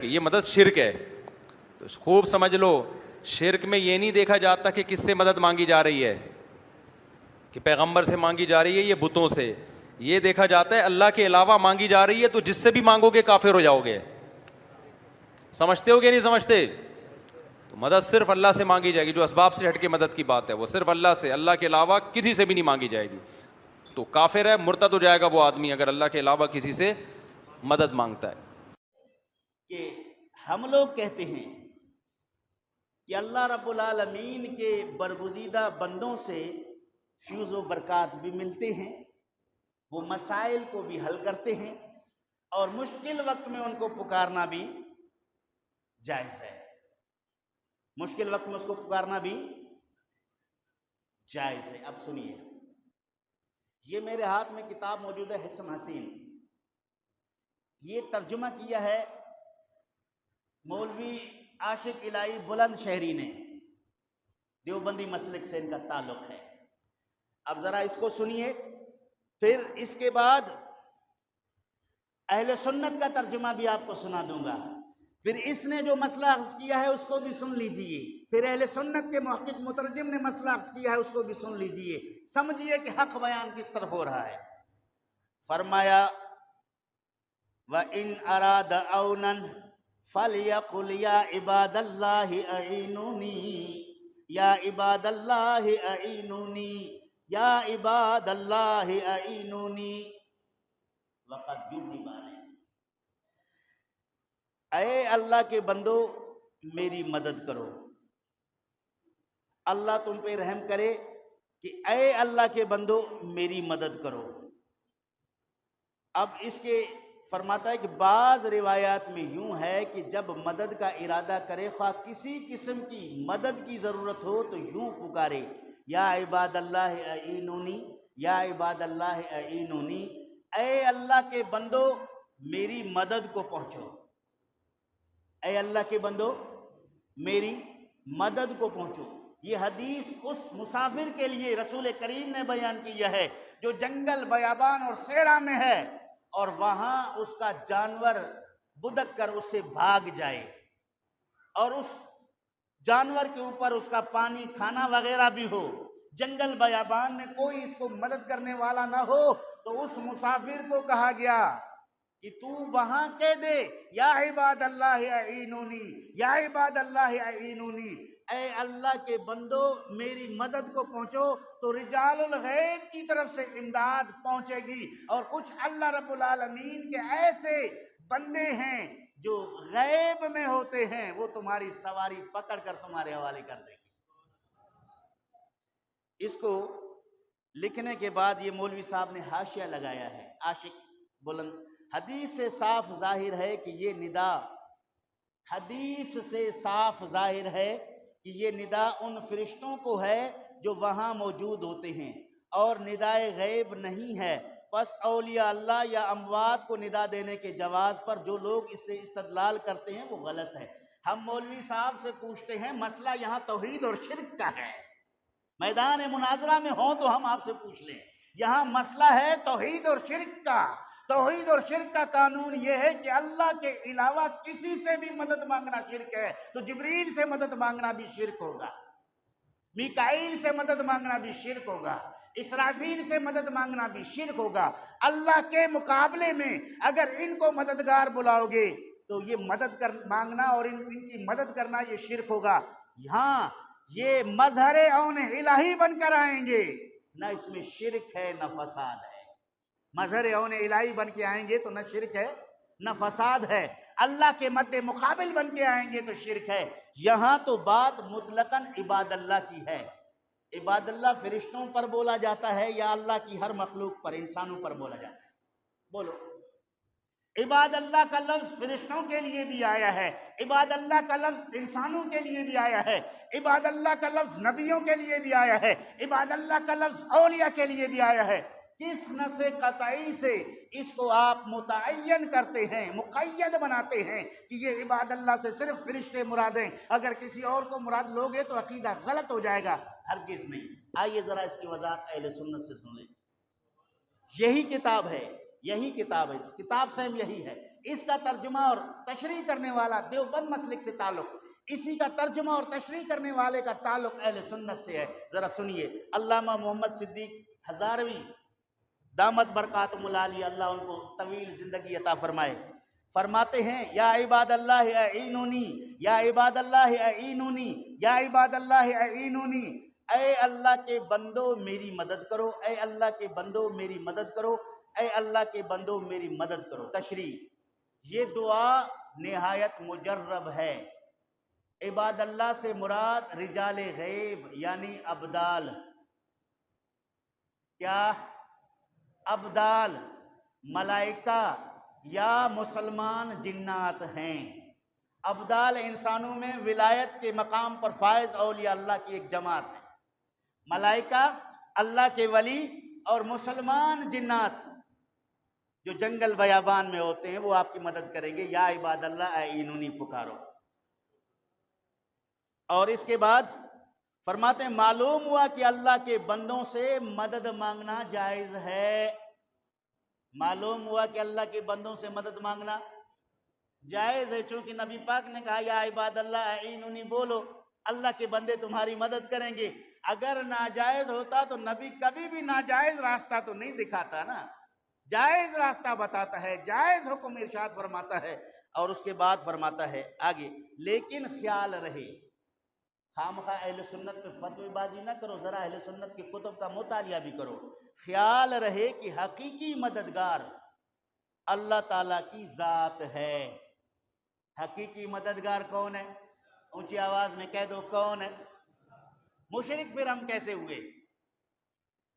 یہ مدد شرک ہے. تو خوب سمجھ لو، شرک میں یہ نہیں دیکھا جاتا کہ کس سے مدد مانگی جا رہی ہے، کہ پیغمبر سے مانگی جا رہی ہے یہ بتوں سے. یہ دیکھا جاتا ہے اللہ کے علاوہ مانگی جا رہی ہے تو جس سے بھی مانگو گے کافر ہو جاؤ گے. سمجھتے ہو کہ نہیں سمجھتے؟ تو مدد صرف اللہ سے مانگی جائے گی. جو اسباب سے ہٹ کے مدد کی بات ہے وہ صرف اللہ سے، اللہ کے علاوہ کسی سے بھی نہیں مانگی جائے گی. تو کافر ہے، مرتد ہو جائے گا وہ آدمی اگر اللہ کے علاوہ کسی سے مدد مانگتا ہے. کہ ہم لوگ کہتے ہیں کہ اللہ رب العالمین کے برگزیدہ بندوں سے فیض و برکات بھی ملتے ہیں، وہ مسائل کو بھی حل کرتے ہیں، اور مشکل وقت میں ان کو پکارنا بھی جائز ہے. مشکل وقت میں اس کو پکارنا بھی جائز ہے. اب سنیے، یہ میرے ہاتھ میں کتاب موجود ہے حسن حسین. یہ ترجمہ کیا ہے مولوی عاشق الہی بلند شہری نے، دیوبندی مسلک سے ان کا تعلق ہے. اب ذرا اس کو سنیے، پھر اس کے بعد اہل سنت کا ترجمہ بھی آپ کو سنا دوں گا. پھر اس نے جو مسئلہ عرض کیا ہے اس کو بھی سن لیجئے. پھر اہل سنت کے محقق مترجم نے مسئلہ عرض کیا ہے اس کو بھی سن لیجئے. سمجھیے کہ حق بیان کس طرف ہو رہا ہے. فرمایا وَإِنْ أَرَادَ عَوْنًا فَلْيَقُلْ يَا عِبَادَ اللَّهِ أَعِينُونِي يَا عِبَادَ اللَّهِ أَعِينُونِي يَا عِبَادَ اللَّهِ أَعِينُونِي وَقَدْ جُرِّبَ عَلَيْهِ. اے اللہ کے بندو میری مدد کرو. اللہ تم پہ رحم کرے کہ اے اللہ کے بندو میری مدد کرو. اب اس کے فرماتا ہے کہ بعض روایات میں یوں ہے کہ جب مدد کا ارادہ کرے، خواہ کسی قسم کی مدد کی ضرورت ہو تو یوں پکارے یا عباد اللہ اعینونی یا عباد اللہ اعینونی، اے اللہ کے بندو میری مدد کو پہنچو. اے اللہ کے بندو میری مدد کو پہنچو. یہ حدیث اس مسافر کے لیے رسول کریم نے بیان کیا ہے جو جنگل بیابان اور صحرا میں ہے اور وہاں اس کا جانور بدک کر اس سے بھاگ جائے اور اس جانور کے اوپر اس کا پانی کھانا وغیرہ بھی ہو، جنگل بیابان میں کوئی اس کو مدد کرنے والا نہ ہو، تو اس مسافر کو کہا گیا کہ تو وہاں کہہ دے یا عباد اللہ اعینونی یا عباد اللہ اعینونی، اے اللہ کے بندو میری مدد کو پہنچو. تو رجال الغیب کی طرف سے امداد پہنچے گی. اور کچھ اللہ رب العالمین کے ایسے بندے ہیں جو غیب میں ہوتے ہیں، وہ تمہاری سواری پکڑ کر تمہارے حوالے کر دیں گے. اس کو لکھنے کے بعد یہ مولوی صاحب نے حاشیہ لگایا ہے عاشق بلند. حدیث سے صاف ظاہر ہے کہ یہ ندا، حدیث سے صاف ظاہر ہے کہ یہ ندا ان فرشتوں کو ہے جو وہاں موجود ہوتے ہیں اور ندائے غیب نہیں ہے. پس اولیاء اللہ یا اموات کو ندا دینے کے جواز پر جو لوگ اس سے استدلال کرتے ہیں وہ غلط ہے. ہم مولوی صاحب سے پوچھتے ہیں مسئلہ یہاں توحید اور شرک کا ہے، میدان مناظرہ میں ہوں تو ہم آپ سے پوچھ لیں. یہاں مسئلہ ہے توحید اور شرک کا. توحید اور شرک کا قانون یہ ہے کہ اللہ کے علاوہ کسی سے بھی مدد مانگنا شرک ہے. تو جبریل سے مدد مانگنا بھی شرک ہوگا، میکائیل سے مدد مانگنا بھی شرک ہوگا، اسرافیل سے مدد مانگنا بھی شرک ہوگا. اللہ کے مقابلے میں اگر ان کو مددگار بلاؤ گے تو یہ مدد مانگنا اور ان کی مدد کرنا یہ شرک ہوگا. یہاں یہ مظہر عون الہی بن کر آئیں گے، نہ اس میں شرک ہے نہ فساد ہے. مظہر عون الہی بن کے آئیں گے تو نہ شرک ہے نہ فساد ہے. اللہ کے مد مقابل بن کے آئیں گے تو شرک ہے. یہاں تو بات مطلقاً عباد اللہ کی ہے. عباد اللہ فرشتوں پر بولا جاتا ہے یا اللہ کی ہر مخلوق پر، انسانوں پر بولا جاتا ہے؟ بولو. عباد اللہ کا لفظ فرشتوں کے لیے بھی آیا ہے، عباد اللہ کا لفظ انسانوں کے لیے بھی آیا ہے، عباد اللہ کا لفظ نبیوں کے لیے بھی آیا ہے، عباد اللہ کا لفظ اولیاء کے لیے بھی آیا ہے. کس نص قطعی سے اس کو آپ متعین کرتے ہیں، مقید بناتے ہیں کہ یہ عباد اللہ سے صرف فرشتے مراد ہیں؟ اگر کسی اور کو مراد لوگے تو عقیدہ غلط ہو جائے گا. ہرگز نہیں. آئیے ذرا اس کی وضاحت اہل سنت سے سن لیں. یہی کتاب ہے، یہی کتاب ہے، کتاب سیم یہی ہے. اس کا ترجمہ اور تشریح کرنے والا دیوبند مسلک سے تعلق، اسی کا ترجمہ اور تشریح کرنے والے کا تعلق اہل سنت سے ہے۔ ذرا سنیے، علامہ محمد صدیق ہزاروی دامت برکاتہم العالیہ، اللہ ان کو طویل زندگی عطا فرمائے، فرماتے ہیں یا عباد اللہ اعینونی، یا عباد اللہ اعینونی، یا عباد اللہ اعینونی، اے اللہ کے بندو میری مدد کرو، اے اللہ کے بندو میری مدد کرو، اے اللہ کے بندو میری مدد کرو۔ تشریح، یہ دعا نہایت مجرب ہے۔ عباد اللہ سے مراد رجال غیب یعنی ابدال، کیا؟ ابدال، ملائکہ یا مسلمان جنات ہیں۔ ابدال انسانوں میں ولایت کے مقام پر فائز اولیاء اللہ کی ایک جماعت ہے، ملائکہ اللہ کے ولی اور مسلمان جنات جو جنگل بیابان میں ہوتے ہیں وہ آپ کی مدد کریں گے، یا عباد اللہ اعینونی پکارو۔ اور اس کے بعد فرماتے ہیں معلوم ہوا کہ اللہ کے بندوں سے مدد مانگنا جائز ہے، معلوم ہوا کہ اللہ کے بندوں سے مدد مانگنا جائز ہے، چونکہ نبی پاک نے کہا یا عباد اللہ اعینونی بولو، اللہ کے بندے تمہاری مدد کریں گے۔ اگر ناجائز ہوتا تو نبی کبھی بھی ناجائز راستہ تو نہیں دکھاتا نا، جائز راستہ بتاتا ہے، جائز حکم ارشاد فرماتا ہے، اور اس کے بعد فرماتا ہے آگے، لیکن خیال رہے، خامخواہ اہل سنت پہ فتوی بازی نہ کرو، ذرا اہل سنت کی کتب کا مطالعہ بھی کرو۔ خیال رہے کہ حقیقی مددگار اللہ تعالیٰ کی ذات ہے۔ حقیقی مددگار کون ہے؟ اونچی آواز میں کہہ دو، کون ہے؟ مشرک پھر ہم کیسے ہوئے؟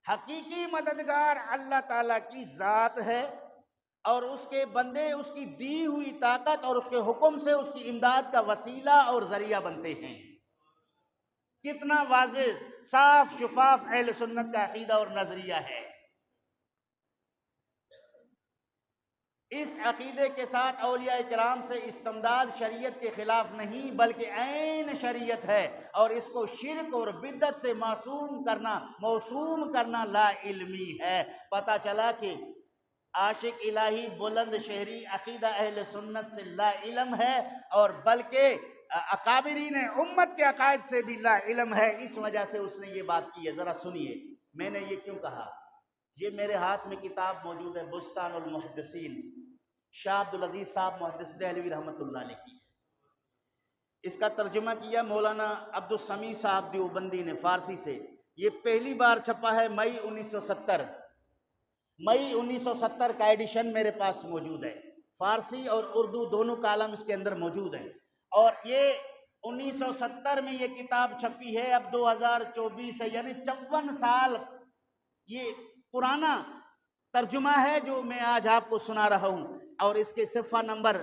حقیقی مددگار اللہ تعالیٰ کی ذات ہے، اور اس کے بندے اس کی دی ہوئی طاقت اور اس کے حکم سے اس کی امداد کا وسیلہ اور ذریعہ بنتے ہیں۔ کتنا واضح، صاف شفاف اہل سنت کا عقیدہ اور نظریہ ہے۔ اس عقیدے کے ساتھ اولیاء کرام سے استمداد شریعت کے خلاف نہیں بلکہ عین شریعت ہے، اور اس کو شرک اور بدعت سے موسوم کرنا لا علمی ہے۔ پتہ چلا کہ عاشق الہی بلند شہری عقیدہ اہل سنت سے لا علم ہے، اور بلکہ اکابرین امت کے عقائد سے بھی لا علم ہے، اس وجہ سے اس نے یہ بات کی ہے۔ ذرا سنیے میں نے یہ کیوں کہا۔ یہ میرے ہاتھ میں کتاب موجود ہے، بستان المحدثین، شاہ عبدالعزیز صاحب محدث دہلوی رحمۃ اللہ علیہ کی۔ اس کا ترجمہ کیا مولانا عبدالسمیع صاحب دیوبندی نے فارسی سے۔ یہ پہلی بار چھپا ہے مئی 1970، مئی 1970 کا ایڈیشن میرے پاس موجود ہے، فارسی اور اردو دونوں کالم اس کے اندر موجود ہیں، اور یہ 1970 میں یہ کتاب چھپی ہے، اب 2024 ہے، یعنی 54 سال یہ پرانا ترجمہ ہے جو میں آج آپ کو سنا رہا ہوں۔ اور اس کے صفحہ نمبر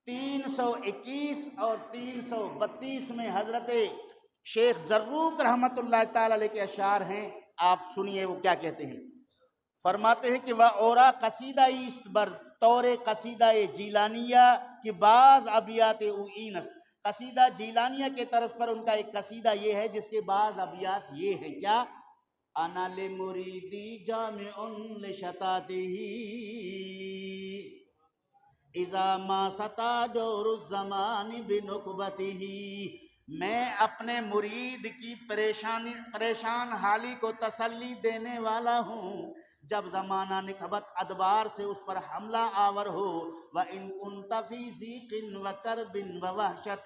321 اور 332 میں حضرت شیخ زروق رحمت اللہ تعالی علیہ کے اشعار ہیں، آپ سنیے وہ کیا کہتے ہیں۔ فرماتے ہیں کہ وہ اورا قصیدہ است بر طور قصیدہ جیلانیہ کی بعض ابیات اوئینست، قصیدہ جیلانیہ کے طرز پر ان کا ایک قصیدہ یہ ہے جس کے بعض ابیات یہ ہیں، کیا؟ انا لمریدی جامع لشتاتہ اذا ما ستا جور الزمان بنکبتہ، میں اپنے مرید کی پریشان حالی کو تسلی دینے والا ہوں جب زمانہ نکبت ادبار سے اس پر حملہ آور ہو۔ وَإِن كُنْتَ فِي ضِيقٍ وَكَرْبٍ وَوَحْشَةٍ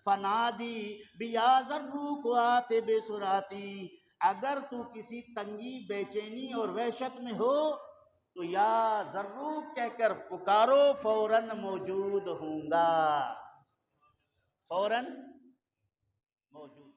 فَنَادِي بِيَا زَرُّوقُ آتِ بِسُرَاتِي، اگر تو کسی تنگی، بے چینی اور وحشت میں ہو تو یا زروق کہہ کر پکارو، فوراً موجود ہوں گا، فوراً موجود۔